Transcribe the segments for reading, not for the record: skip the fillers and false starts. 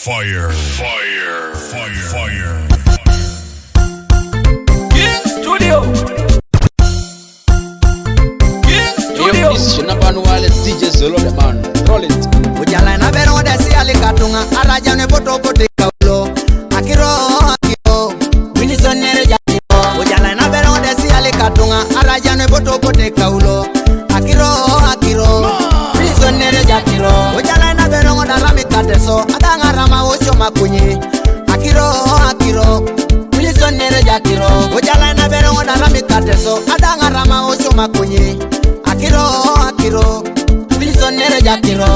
Fire. King Studio. Yo, this is your number one wireless DJ Zolo the man. Roll it. Ujala na bero de si alikatunga araja ne poto kote kaulo akiro Wilson nere jatiro. Ujala na bero de si alikatunga araja ne poto kote kaulo akiro Wilson nere jatiro. Ujala na bero na rami kateso adanga rama osho makunyi akiro Wilson nere jatiro. Ujala na bero na rami kateso adanga rama osho makunyi akiro Wilson nere jatiro.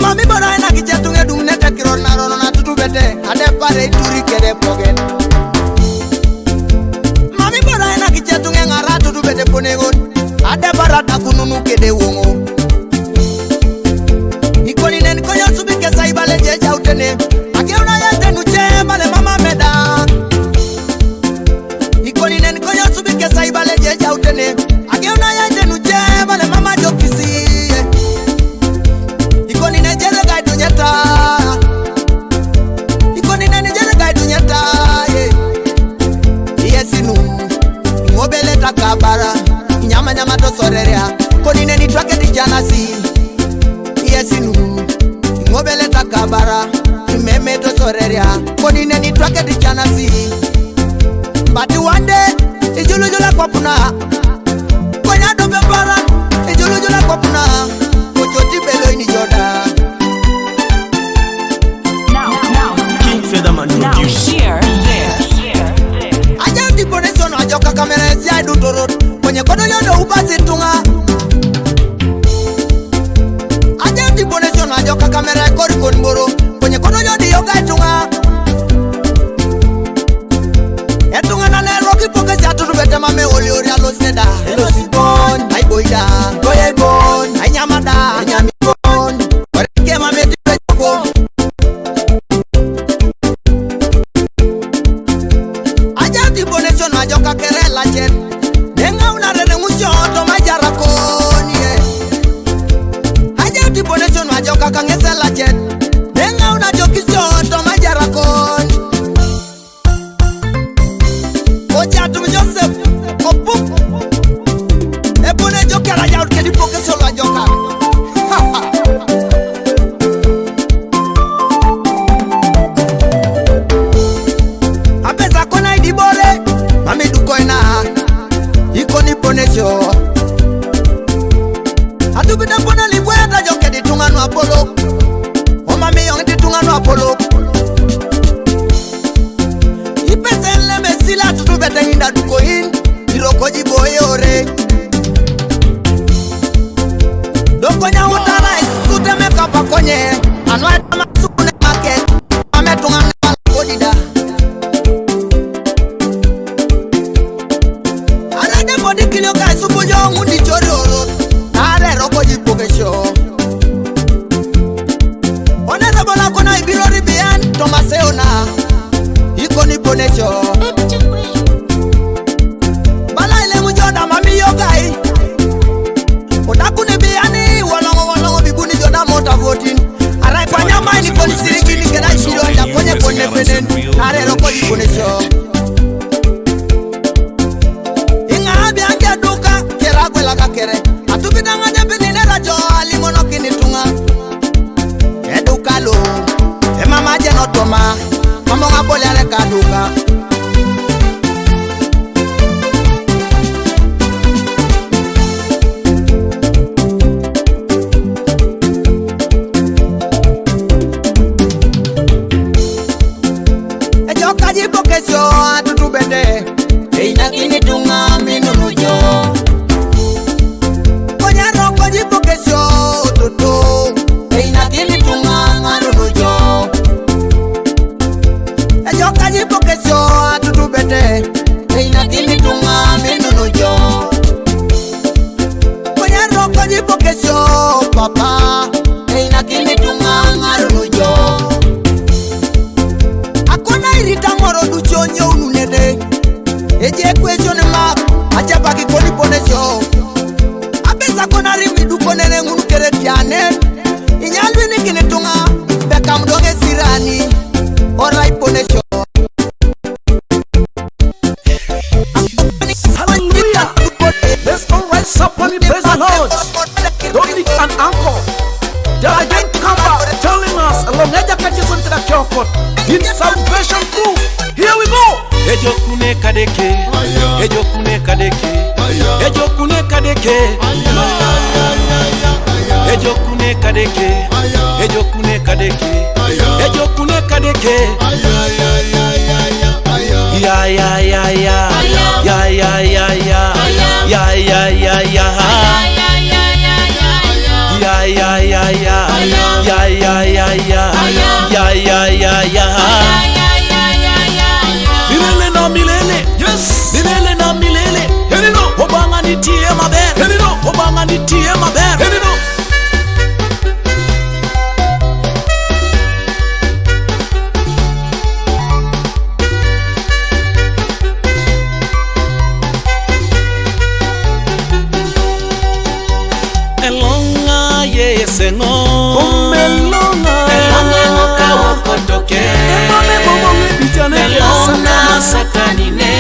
Mami bara na kijatunge dumne takiro na rono na tutubete ade pare turi kede poget. Mami bara na kijatunge ngara tutubete ponegon ade bara takununu kede wongo. Ikoni nen koyo subike saibale je jautene akeuna yante nuche bale mama meda. Ikoni nen koyo subike saibale je jautene akeuna yante nuche bale mama jokisi. Ikoni nejele gaidu nyata Yesinu Ngobele takabara Nyama to sorerea Koni neni twake di janasi Yesinu Ngobele takabara Meme to sorerea Koni neni twake di janasi But one day Ijulujula kwa puna Konya dobe bara Ijulujula kwa puna Kujoti belo ini joda. Now share this. Aja diponesono ajoka kamera ya dutoro kwenye kodo yodo upasi tunga. Aja diponesono ajoka kamera kori konboro kwenye kodo yodo yoga tunga. Etunga na neroki poke si aturu bete mame oli ori alo seda. Elo si bon, ay boida, goye bon, ay nyamada, nyami bon. Orike mame tipe joko. Ajoka kerela chen Nenga unarene ngusho to majara koni Aja tiponesyon ajoka kangesela chen Nenga unajokisho to majara koni Oja tum Joseph Opuk Ebone jokera ya urkedi poke solo ajoka Apesa kona idibore Mami dukoina Ikoni ponesyo Atubida pona libweta joke di tunganu Apollo O mami yong di tunganu Apollo Ipesele mesila tutubete hinda dukoin Iroko jiboye ore Dokonya utara isute mekapa konye Anwa etama sukune make Mame tunganu kodida Body kill your guys, so put your wound in your road. I don't know what show. Honorable Akona, if you're behind Tomaseona, you can put a show. Balai Mujoda, Mammy, your guy. But I couldn't be any one of the Buni Joda motor voting. I like when your mind is going to see you can actually on the Pony. I don't know what show. Kere atubidanga jabini rajo alimono kinitunga edukalo mama je notoma mama ngabole ale kaduka Brother Kyokot in Salvation Crew. Here we go. Ejokune kadeke, ejokune kadeke, ejokune kadeke, ejokune kadeke, ejokune kadeke, ejokune kadeke. Ya ya ya ya, ya ya ya ya, ya ya ya ya. Ya ya ya ya, ya ya ya ya, ya ya ya ya. Milele na milele, yes. Milele na milele, hello. Obanga nitie maber, hello. Obanga nitie maber, hello. Sengo Omelonga Elonga wakotoke Elonga satanine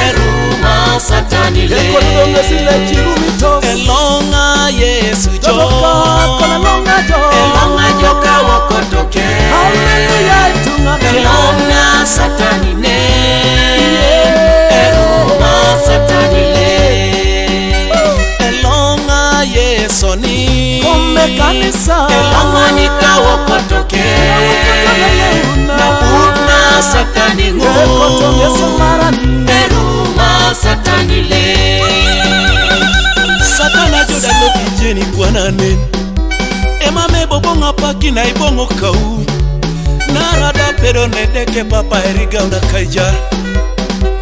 Eruma satanile Elonga Yesu jo Elonga joka wakotoke Elonga satanine Eruma satanile Soni Omekanisa Elangani kawakotoke Na una satani ngo Eruma satani le Satana joda loki jeni kwa nanen Ema mebobonga paki na ibongo kau Narada pero nedeke papa eriga una kaija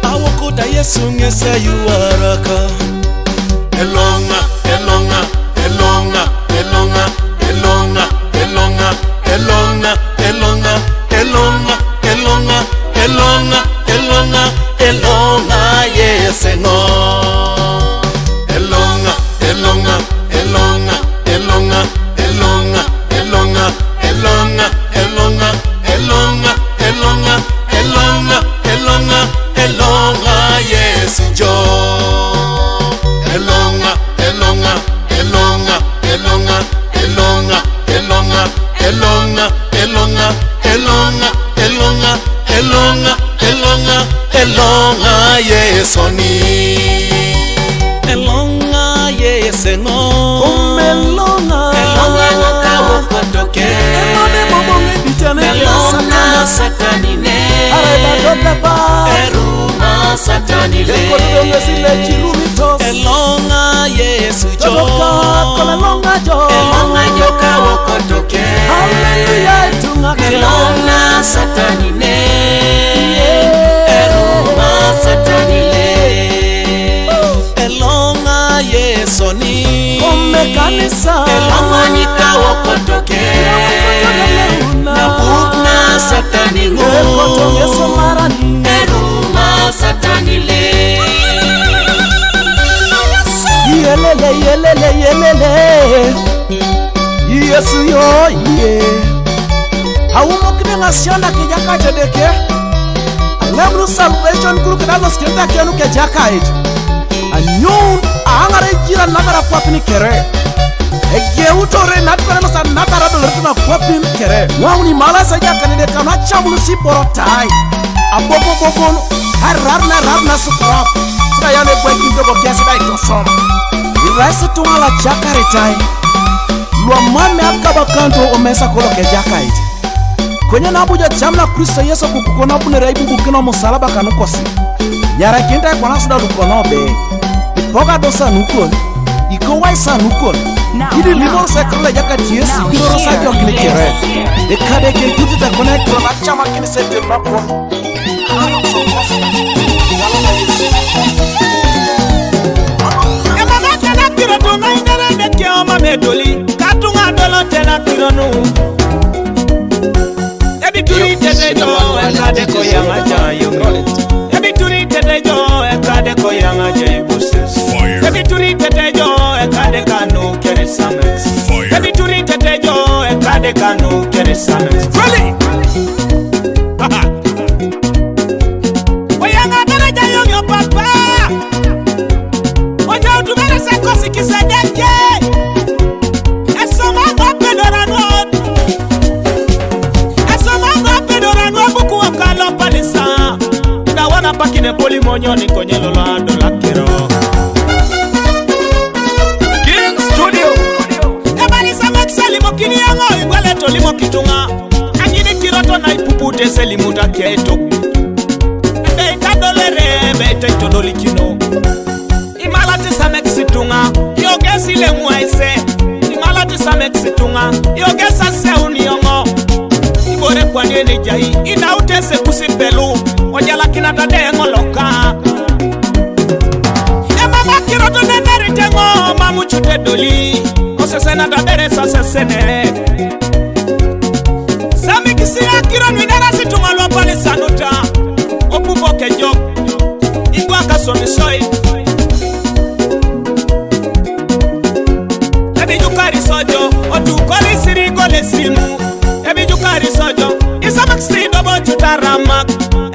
Awokoda Yesu ngesa yuaraka Elonga Elonga, Elonga, Elonga, Elonga, Elonga, Elonga, Elonga, Elonga, Elonga, Elonga, Elonga, Elonga, yes no. Elonga, Elonga, Elonga, Elonga, Elonga, Elonga, Elonga, Elonga, Elonga, Elonga, Elonga, Elonga, Elonga, yes Joe. Elonga, Elonga, Elonga, Elonga, Elonga, Elonga, Elonga, Elonga, Elonga, Elonga, Elonga, Elonga, Elonga, yes oni. Elonga, yes no. Elonga, Elonga ngoka wakotoke. Elonga satanine. Eruma satanile. Elonga Yesu jo Elonga joka wakotoke Elonga satanine Eruma satanile Elonga Yesu ni Omekanisa Elonga nika wakotoke Na bukna satani ngo Eruma satanile Yelele, yelele, yelele Yesu yo, ye Haumo kine ngasiona kijaka jedeke Alemru Salvation Group kadalo stenta kianu kejaka eji Anyun, ahangare jira nagara kwa pini kere Ege utore natukane masa nagara dolertuna kwa pini kere Wauni mala saja kanide kama chamulu si borotai Abobo bobo hararna sukrap Sida yane kwa kintobo kiasi da itosoma Irasi tunga la chakari tai Lua mame akaba kanto omesa koloke jaka iti Kwenye nabuja chamna Kristo Yesu kukukona bune raibu bukino musalaba kanukosi Nyara kinta kwa nasuda lukonobe Ipoga dosa nukon Iko waisa nukon Hidi limon sekrile jaka tiesi Kiro sajyo kini kire Ekade kentuti te kone krona chama kini sepe mapwa Medoli, katunga dolo tena tironu. Ebi turi tete jo, ekade ko yanga jayo. Ebi turi tete jo, ekade ko yanga jayo buses. Ebi turi tete jo, ekade kanu kere samex. Ebi turi tete jo, ekade kanu kere samex. Really? Oyanga dole jayo yo papa. Oja utumele sekosi kisedeke. simonyo ni konyelo la dola kiro King Studio. Ebali samak salimo kini yango igwele to limo kitunga Angini kiroto na ipupute selimuta keto Beita dolere beita itodoli kino Imalati samek situnga Yogesi le muaise Imalati samek situnga Yogesa se uniongo Ibore kwa nene jai Ina utese kusipelu Ojala kinata dengo loka Mama kiroto neneri tengo Mamu chute doli Osesena da beresa sesene Sami kisia kiron winera situnga Lopale sanuta Opupo kenjok Igwa kasomisoi Ebi jukari sojo Otukoli siri gole simu Ebi jukari sojo Isamak sido bo chutaramak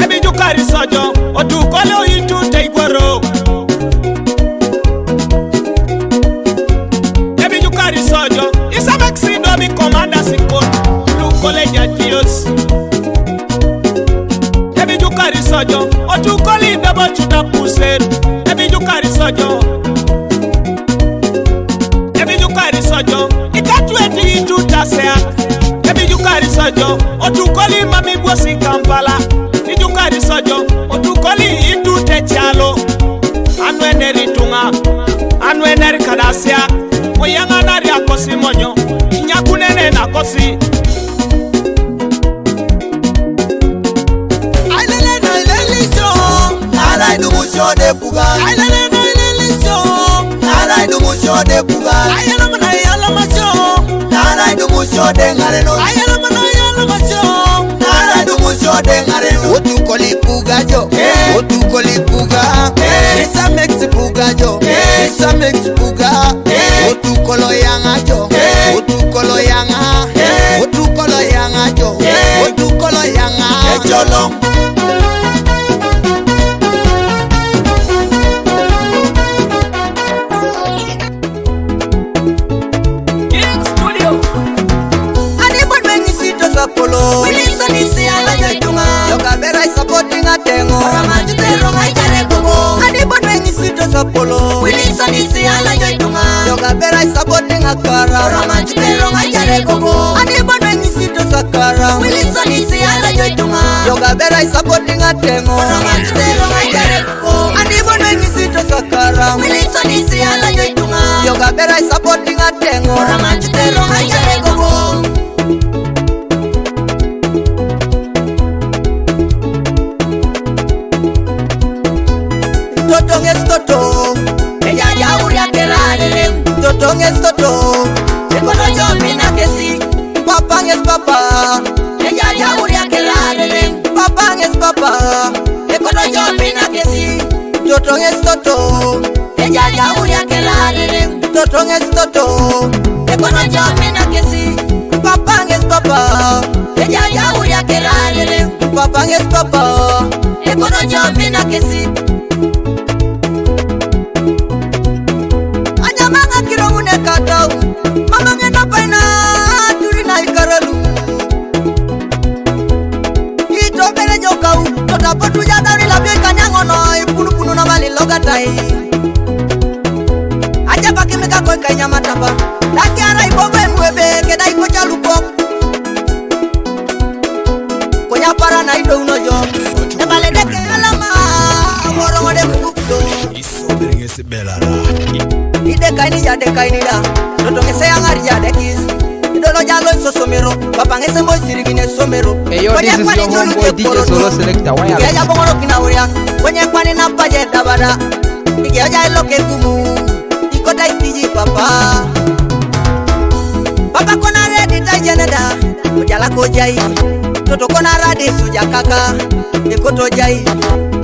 Ebi jukari sojo Otukoli oyitu teigwaro Ebi jukari sojo Isamak sido mi komanda sikot Lukole jatios Ebi jukari sojo Otukoli dobo chuta puseru Ebi jukari sojo Ebi jukari sojo Ikatu eti itu tasea Ebi jukari sojo Otukoli mami bosi Kampala Ijukari sojo Otukoli itu techalo Anu eneri tunga Anu eneri kadasia Oyanga nari akosi monyo Inyakunene na kosi De puga ailele no ilele so nara du musho de puga ayana mana yala macho nara du musho de ngare no ayana mana yala macho nara du musho de ngare no otu koli puga jo otu koli puga isa mix puga jo isa mix puga otu kolo yanga jo otu kolo yanga otu kolo yanga jo otu kolo yanga jolo Polo Wilson is ala jatunga Yoga bera is supporting a tengo Ramajutero ngai jarego Anibon wengi sito sa polo Wilson is ala jatunga Yoga bera is supporting a kara Ramajutero ngai jarego Anibon wengi sito sa kara Wilson is ala jatunga Yoga bera is supporting a tengo Ramajutero ngai jarego Anibon wengi sito sa kara Wilson is ala jatunga Yoga bera is supporting a tengo Ramajutero ngai jarego Toto, ella ya uria que la lele. Toto es Toto, se conoce opina que sí. Papá es papá, ella ya uria que la lele. Papá es papá, se conoce opina que sí. Toto es Toto, ella ya uria que la lele. Toto es Toto, se conoce opina que sí. Papá es papá, ella ya uria que la lele. Papá es papá, se conoce opina que sí. Katau, mama ngena paina turina ikaralu. Ito bele jokau, tota potu ya dari labi kanyangono, punu na mali logatai. Aja pake meka koi kanya matapa, laki ara ibobe muebe keda iko chalupo. Konya para na ido unojo, nebale deke alama, morongo de kukuto. Iso berengesi belara. Ide kaini ya de kaini da Toto ngese angari ya de kiss Idolo jalo iso somero Papa ngese mo sirigine somero Hey yo, this is your homeboy DJ Solo Selector. Why are ya bongoro kina uria Kwenye kwani na paje dabada Ige ya ilo ke kumu Iko da itiji papa Papa kona ready da jeneda Ujala kojai Toto kona radi suja kaka Iko tojai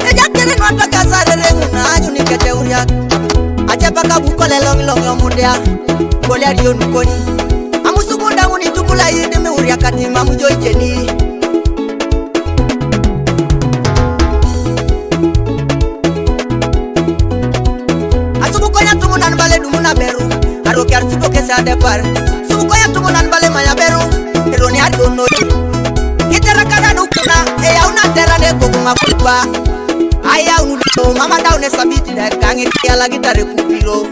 Eja kere nwata kasare renguna Anyuni kete uria Achapaka bukole long yomundia Kole adio nukoni Amusubunda nguni tukula yidime uria kati mamujo icheni Asubukonya tumunan bale dumuna beru Aroki arsipo kese adepar Subukonya tumunan bale maya beru Eroni adono Kitera kada nukuna Eya una terra de kogunga kupa Aya unulo mama daune sabiti da kangi yala gitare kupiro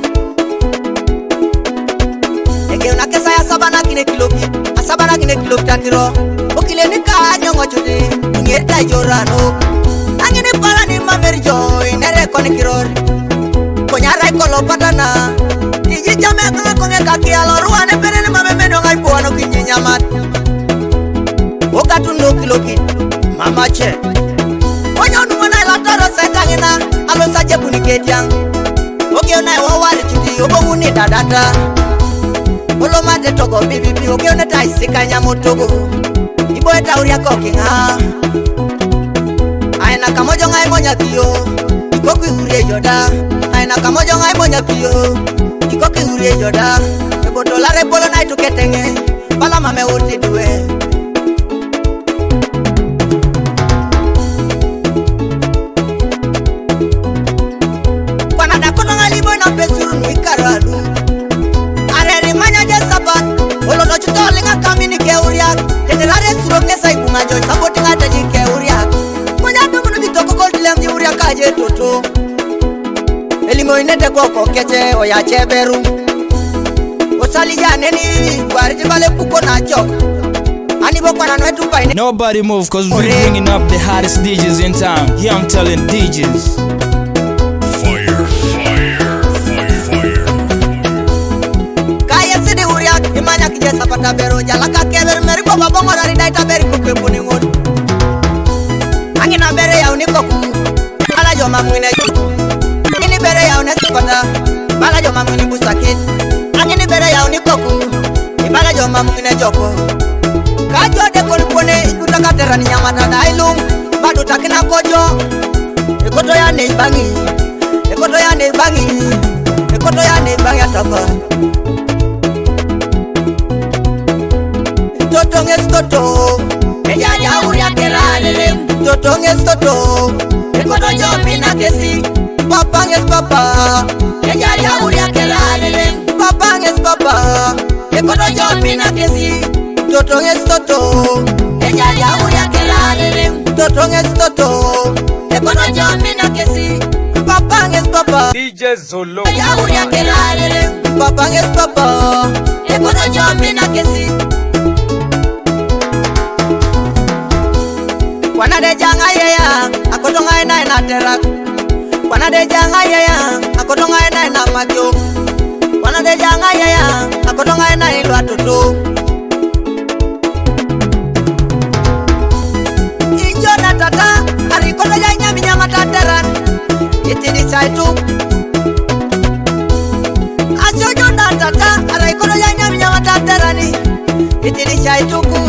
ege una kesa ya sabana kine kiloki asabana kine kiloki takiro okile ni ka nyongo chude ngeta jorano angine pala ni mamerjo inere konikiror konyara ikolo patana tiji jame kanga konge kaki aloruane pere ni mamemeno ngai buwano kinyenyamat okatu no kiloki mama che onyo nuwana ilatoro setangina alo saje buniketiang oke una wawari chuti obonguni dadata olo mate togo bibi oke una taisika nyamotogo ibo eta uria kokinga aina kamojo ngai monya kiyo ikoki urie joda aina kamojo ngai monya kiyo ikoki urie joda ebo dolare bolo nai tuketenge bala mame uti duwe kwana kono ngali bona pesuru mikaralu areri manya je sabat olo no chutolinga kamini ke uria tetelare suroke sai bunga joy saboti ngata ji ke uria monya dumu bitoko koldilem ji uria kaje toto elimo inete koko kete oya cheberu osali jane ni kwari bale kuko na chok ani bokwana nwetu pa ine. Nobody move cause we're bringing up the hottest DJs in town. Yeah, I'm telling DJs. Fire, fire, fire, fire. Kaya sidi uria imanya kije sapata bero jala ka keber meri ko babongo rari daita beri ko pe boni ngod angina bere ya uniko ku ala jo mamune ini bere ya uniko sapata bala jo mamune busakit angini bere ya uniko ku ibala jo mamune joko kajo de kolpone ikutaka terani nyamata dailum bado takina kojo ekoto ya ne bangi ekoto ya ne bangi ekoto ya ne bangi atapa toto nges toto eja ya uria kerale toto nges toto ekoto jo pina kesi papa nges papa eja ya uria kerale papa nges papa ekoto jo pina kesi toto nges toto eja ya uria kerale toto nges toto ekoto jo pina kesi papa nges papa DJ Zolo. ya uria kerale papa nges papa ekoto jo pina kesi Wana de janga ya akotonga ina na terak wana de janga ya akotonga ina na magyo wana de janga ya akotonga ina ilwa toto ijo na tata arikola ya nyami nyama tatara itini saitu asojo na tata arikola ya nyami nyama tatara ni itini saitu ku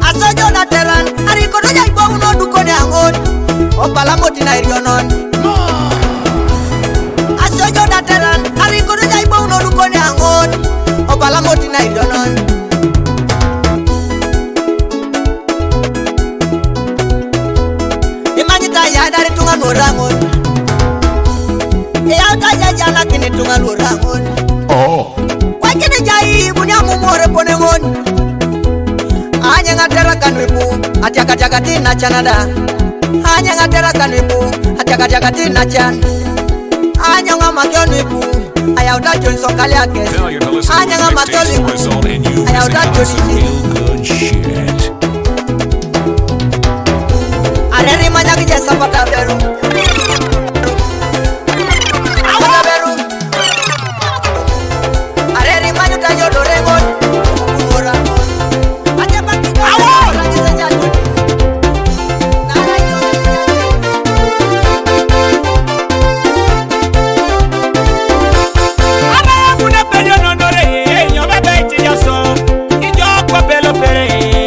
asojo na teran ari kono jai bo uno du kone angon opala moti na irionon asojo na teran ari kono jai bo uno du kone angon opala moti na irionon imanyita ya dari tunga norangon ya ta ya jana kini tunga norangon kwa kini jai bunya mumore ponengon anya ngatera kanwibu atyakatyakati na chanada anya ngatera kanwibu atyakatyakati na chan anya ngamakionwibu aya utajonso kali yake Failure to listen anya to mixtapes will result in you aya losing out on some utajonsi real good shit. areri manya kije sapata beru sapata beru areri manya tajodo rengon kumura Una pelo no no re, yo me vete ya so. Y yo kwa pelo pere.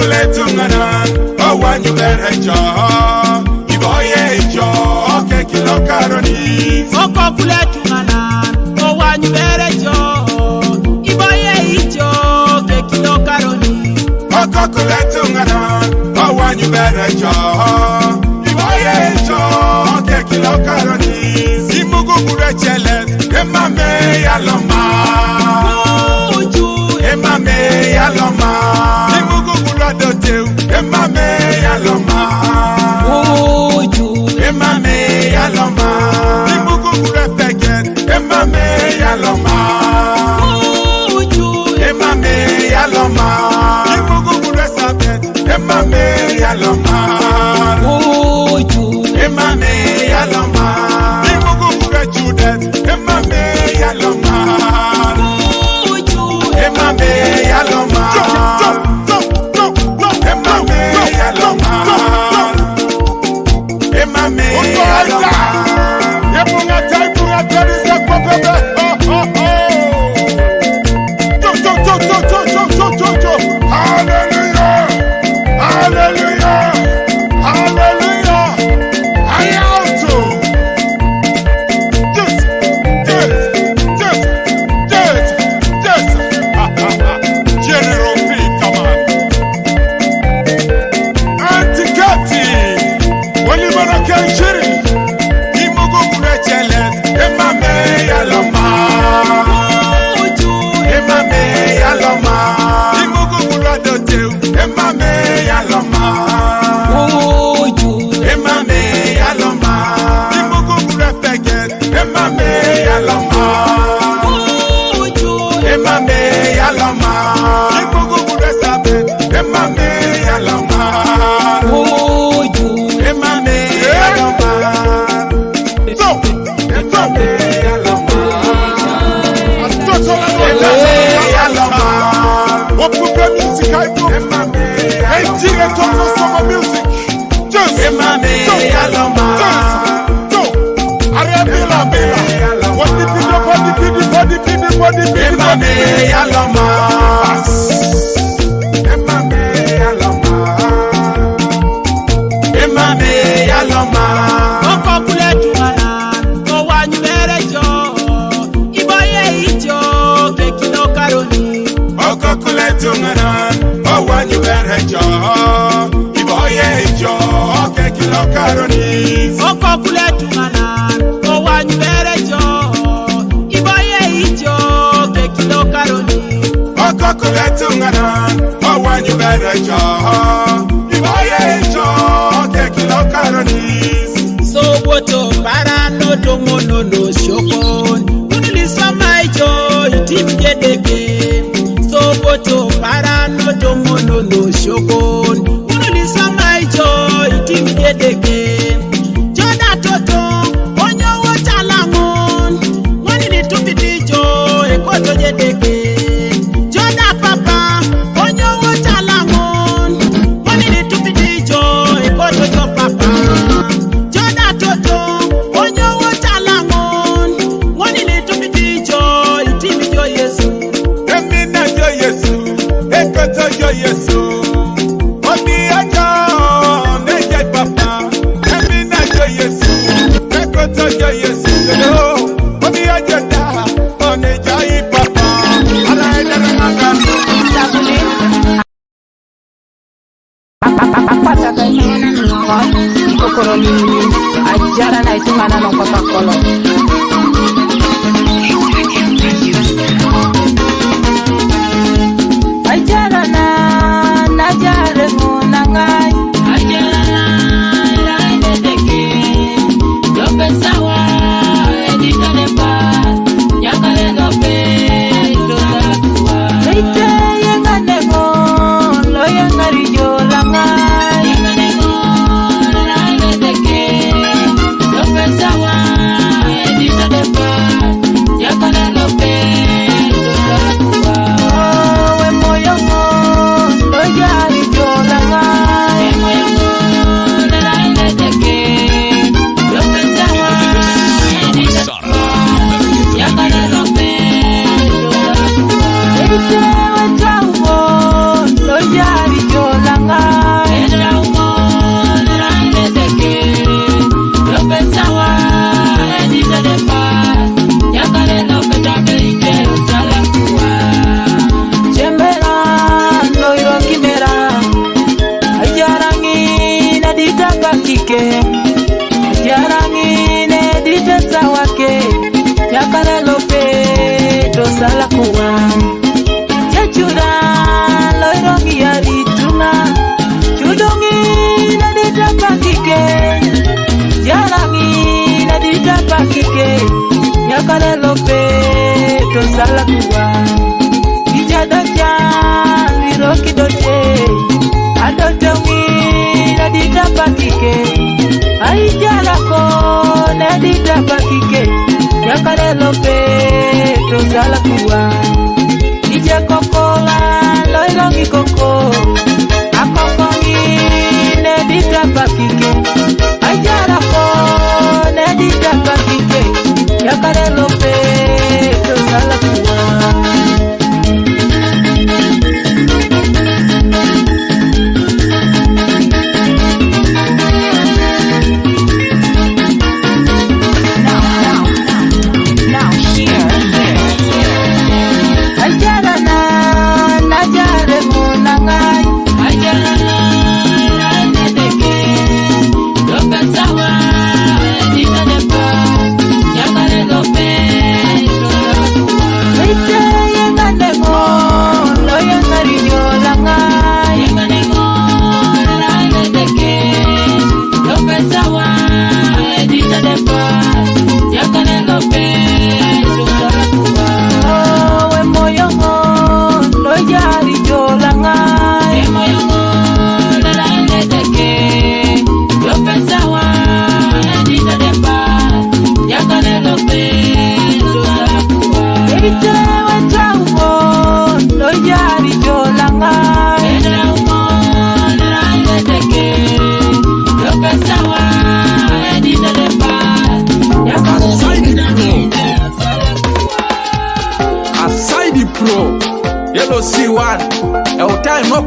kule tunganan, owanyu berecho, iboye icho, oke kilo karoni. Oko kule tunganan, owanyu berecho, iboye icho, ke kilo karoni. Oko kule tunganan, owanyu berecho, iboye icho, oke kilo karoni. Simugu kure chelet, emame yaloma. Emame yaloma, imugu kulado teu. Emame yaloma, emame yaloma, imugu kulapeket. Emame yaloma, emame yaloma, imugu kulasabet. Emame yaloma, emame yaloma, imugu kulachudet. Emame yaloma. Emame yaloma, emame yaloma, emame yaloma. Yepunga taipunga terisa kopebe. Hallelujah, hallelujah, hallelujah. Ayato. General Peter man. Antikati. Walibara kenchiri. Imugu kurechelet. Emame yaloma. Emame yaloma. Imugu kuradoteu. Emame yaloma. Emame yaloma. Imugu kurepeket. Emame yaloma. Emame yaloma. Imugu kuresabet. Emame yaloma. Emame yaloma. Emame yaloma. Emame yaloma. Opupe music aipo. Emame yaloma. Hey, director of summer music. Just Emame yaloma. Arabila bila. What the video for the video for the video for the video. Emame yaloma. Emame yaloma. Emame yaloma. Oko kule tunganan, owanyu berecho, iboye icho, ke kilo karoni. Oko kule tunganan, owanyu berecho, iboye icho, oke kilo karoni. Oko kule tunganan, owanyu berecho, iboye icho, ke kilo karoni. Oko kule tunganan, owanyu berecho, iboye icho, oke kilo karoni. So woto para no domo no no shokon. Unilisa maicho, itim jedeke. So woto para no domo no no shokon. Unilisa maicho, itim jedeke. Joda toto, onyo wotalangon. Wani ni tupitijo, ekoto jedeke. Joda papa, onyo wotalangon. Wani ni tupitijo, ekoto jo papa. Joda toto, onyo wotalangon. Wani ni tupitijo, itimi jo Yesu. Emina jo Yesu, ekoto jo Yesu. Omi ajo, neje papa. Emina jo Yesu, ekoto jo Yesu. Omi ajo da, oneja i papa. Ala edere magani. Ajara na itumana no Coca-Cola. Ajara na jare munangai. Ajara na edeke. Dope sawa edika nepa. Yakale dope dosatua. Leite yengane mo lo yengari jo langai. Yengane mo la edeke. Dope sawa edika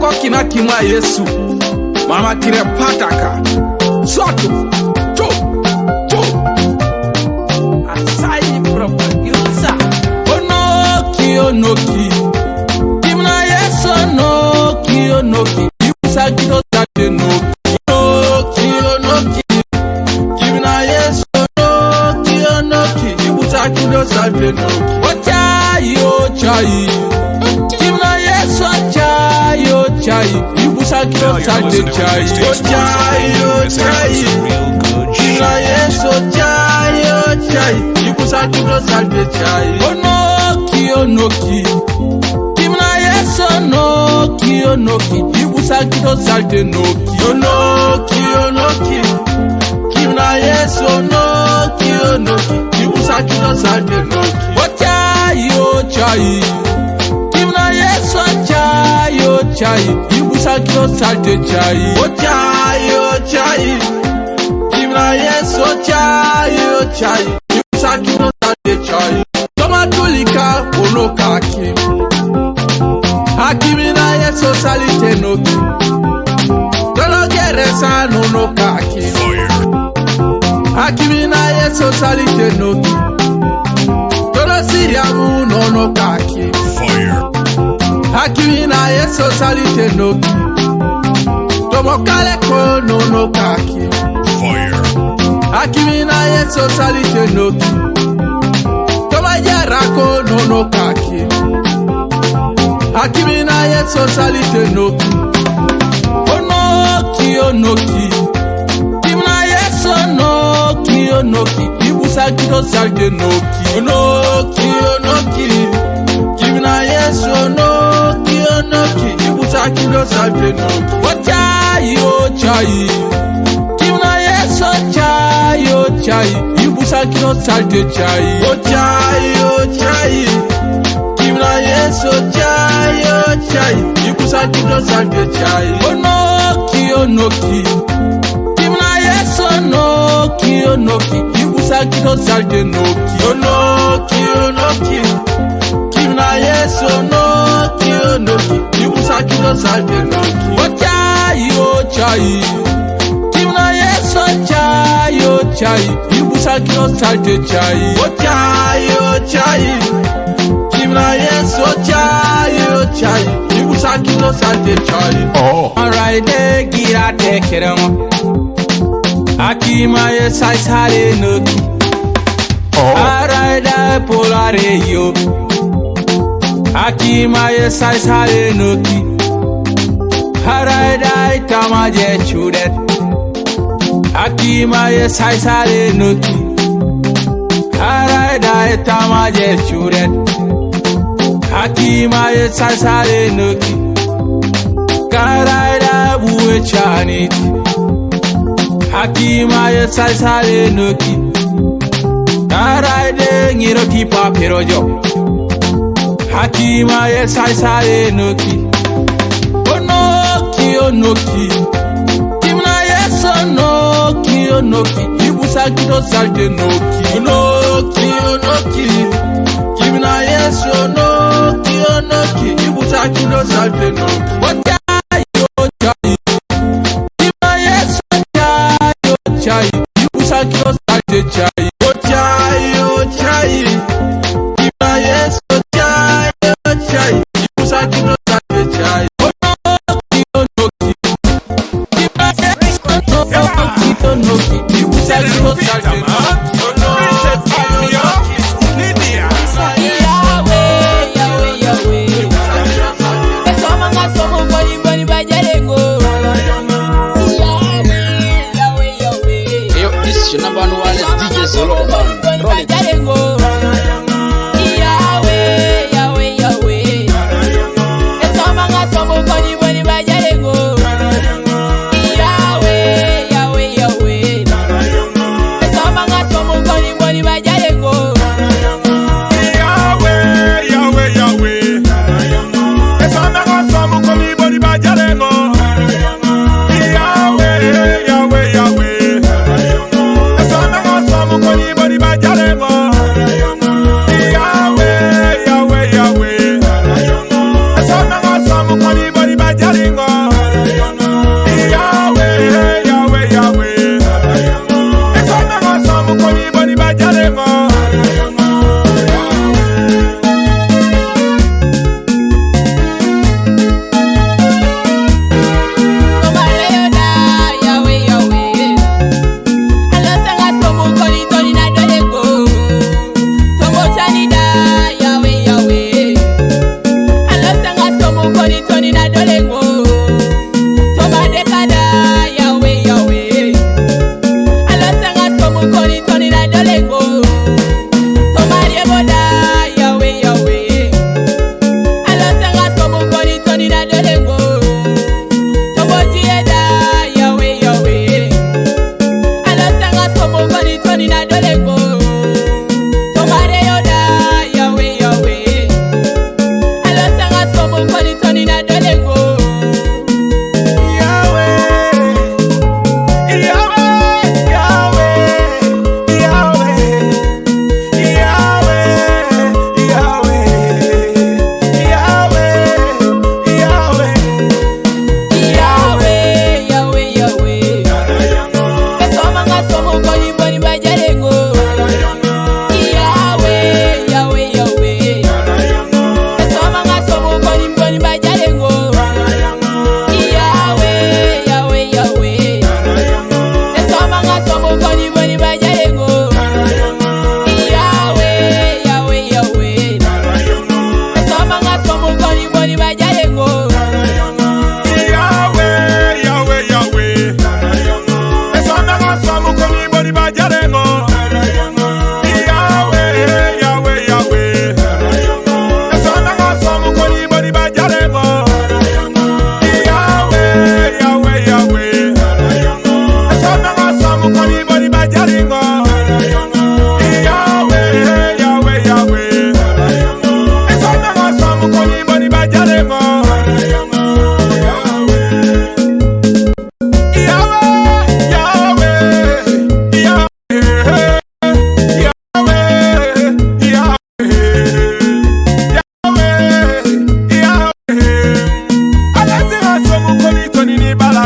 Moko kina kimwa Yesu. Mama kire pataka. Soto. Cho. Asai propaganda. Onoki. Kimna Yesu Onoki. Yusa kito tate noki. Onoki. Kimna Yesu Onoki. Yusa kito tate noki. Chai. Kimna Yesu chai. Yusa kito tate chai. Chai. Kimna Yesu chai. Yusa kito tate chai. Onoki. Kimna Yesu Onoki. Yusa kito tate noki. Onoki. Kimna Yesu Onoki. Yusa kito tate noki. Chai. Kimna Yesu chai. Yusa kito tate chai. Chai. Kimna Yesu chai. Yusa kito tate chai. Toma tulika onokaki. Hakimina Yesu salite noki. Tolo geresa onokaki. Hakimina Yesu salite noki. Tolo siriamu onokaki. Hakimina Yesu salite noki. Tomo kaleko onokaki. Hakimina Yesu salite noki. Rako no kaki. Hakimina Yesu salite noki. Onoki. Kimna Yesu Onoki. Yusa kito tate noki. Onoki. Kimna Yesu Onoki. Yusa kito tate noki. Chai. Kimna Yesu chai. Yusa kito tate chai. Chai. Kimna Yesu chai. Yusa kito tate chai. Onoki. Kimna Yesu Onoki. Yusa kito tate noki. Onoki. Kimna Yesu Onoki. Yusa kito tate noki. Chai. Kimna Yesu chai. Yusa kito tate chai. Chai. Kimna Yesu chai. Yusa kito tate chai. Alright, gira take it on. Akima Yesu sale noki. Alright, polare yo. Akima Yesu sale noki. Alright, tamaje chudet. Akima Yesu sale noki. Alright, tamaje chudet. Akima Yesu sale noki. Alright, buwe chanit. Hakima Yesu sale noki. Alright, ngiro kipa perojo. Hakima Yesu sale noki. Onoki. Kimna Yesu Onoki. Yusa kito tate noki. Onoki. Kimna Yesu Onoki. Yusa kito tate noki. Kimna Yesu chai. Yusa kito tate chai. Chai. Kimna Yesu chai. Yusa kito tate chai. Yahweh.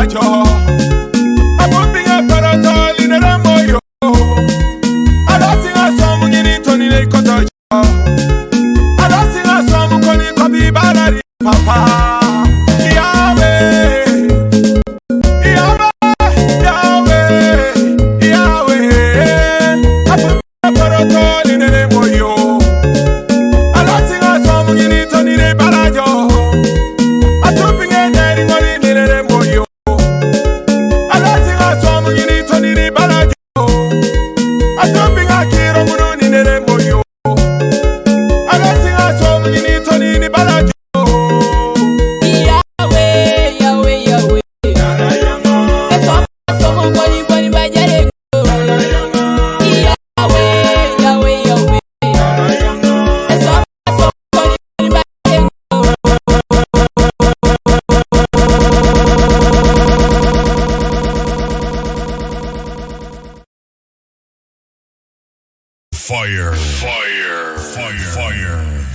balajo. Aboping a paratol in a moyo. I don't sing a song in Tony Cottage. I don't sing a song Connie Copy Baladi, Papa. Fire, fire, fire, fire.